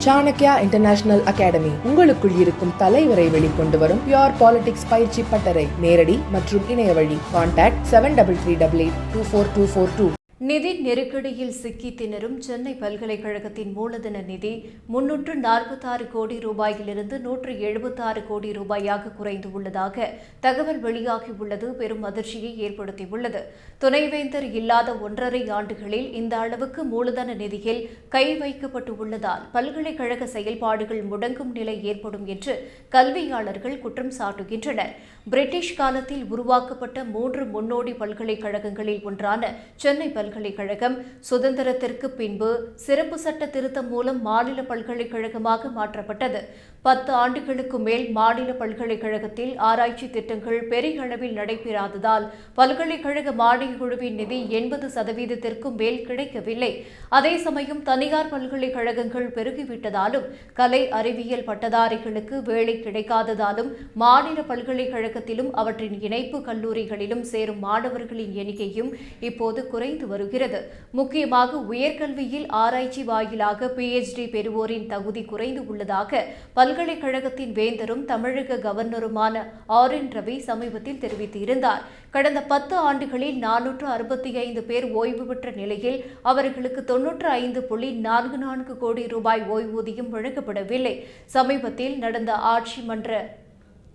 Chanakya international academy உங்களுக்குள் இருக்கும் தலைவரை வெளிக்கொண்டு வரும் பியூர் பாலிடிக்ஸ் பயிற்சி பட்டறை. நேரடி மற்றும் இணைய வழி. கான்டாக்ட் 7338824242. நிதி நெருக்கடியில் சிக்கி திணறும் சென்னை பல்கலைக்கழகத்தின் மூலதன நிதி 346 கோடி ரூபாயிலிருந்து 176 கோடி ரூபாயாக குறைந்து உள்ளதாக தகவல் வெளியாகியுள்ளது பெரும் அதிர்ச்சியை ஏற்படுத்தியுள்ளது. துணைவேந்தர் இல்லாத 1.5 ஆண்டுகளில் இந்த அளவுக்கு மூலதன நிதியில் கை வைக்கப்பட்டு உள்ளதால் பல்கலைக்கழக செயல்பாடுகள் முடங்கும் நிலை ஏற்படும் என்று கல்வியாளர்கள் குற்றம் சாட்டுகின்றனர். பிரிட்டிஷ் காலத்தில் உருவாக்கப்பட்ட 3 முன்னோடி பல்கலைக்கழகங்களில் ஒன்றான சென்னை பல்கலைக்கழகம் சுதந்திரத்திற்கு பின்பு சிறப்பு சட்ட திருத்தம் மூலம் மாநில பல்கலைக்கழகமாக மாற்றப்பட்டது. 10 ஆண்டுகளுக்கு மேல் மாநில பல்கலைக்கழகத்தில் ஆராய்ச்சி திட்டங்கள் பெரிய அளவில் நடைபெறாததால் பல்கலைக்கழக மானியக் குழுவின் நிதி 80% மேல் கிடைக்கவில்லை. அதே சமயம் தனியார் பல்கலைக்கழகங்கள் பெருகிவிட்டதாலும் கலை அறிவியல் பட்டதாரிகளுக்கு வேலை கிடைக்காததாலும் மாநில பல்கலைக்கழகத்திலும் அவற்றின் இணைப்பு கல்லூரிகளிலும் சேரும் மாணவர்களின் எண்ணிக்கையும் இப்போது குறைந்து வருகிறது. முக்கியமாக உயர்கல்வியில் ஆராய்ச்சி வாயிலாக PhD பெறுவோரின் தகுதி குறைந்து உள்ளதாக பல்கலைக்கழகத்தின் வேந்தரும் தமிழக கவர்னருமான RN ரவி சமீபத்தில் தெரிவித்திருந்தார். கடந்த 10 ஆண்டுகளில் 465 பேர் ஓய்வு பெற்ற நிலையில் அவர்களுக்கு 95.44 கோடி ரூபாய் ஓய்வூதியம் வழங்கப்படவில்லை. சமீபத்தில் நடந்த ஆட்சி மன்ற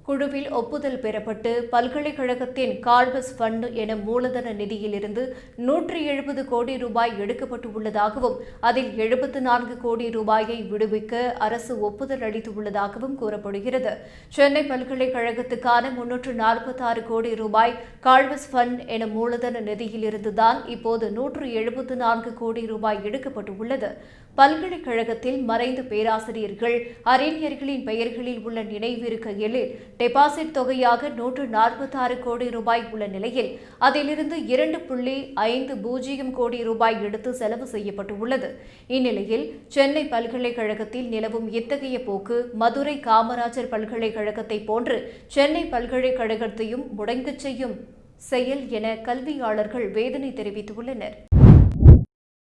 குழுவில் ஒப்புதல் பெறப்பட்டு பல்கலைக்கழகத்தின் கால்பஸ் ஃபண்ட் என மூலதன நிதியிலிருந்து 170 கோடி ரூபாய் எடுக்கப்பட்டுள்ளதாகவும் அதில் 74 கோடி ரூபாயை விடுவிக்க அரசு ஒப்புதல் அளித்துள்ளதாகவும் கூறப்படுகிறது. சென்னை பல்கலைக்கழகத்துக்கான 346 கோடி ரூபாய் கால்பஸ் ஃபண்ட் என மூலதன நிதியிலிருந்துதான் இப்போது 174 கோடி ரூபாய் எடுக்கப்பட்டுள்ளது. பல்கலைக்கழகத்தில் மறைந்த பேராசிரியர்கள் அறிஞர்களின் பெயர்களில் உள்ள நினைவிருக்கையில் டெபாசிட் தொகையாக 146 கோடி ரூபாய் உள்ள நிலையில் அதிலிருந்து 2.50 கோடி ரூபாய் எடுத்து செலவு செய்யப்பட்டுள்ளது. இந்நிலையில் சென்னை பல்கலைக்கழகத்தில் நிலவும் இத்தகைய போக்கு மதுரை காமராஜர் பல்கலைக்கழகத்தை போன்று சென்னை பல்கலைக்கழகத்தையும் முடங்கச் செய்யும் செயல் என கல்வியாளர்கள் வேதனை தெரிவித்துள்ளனர்.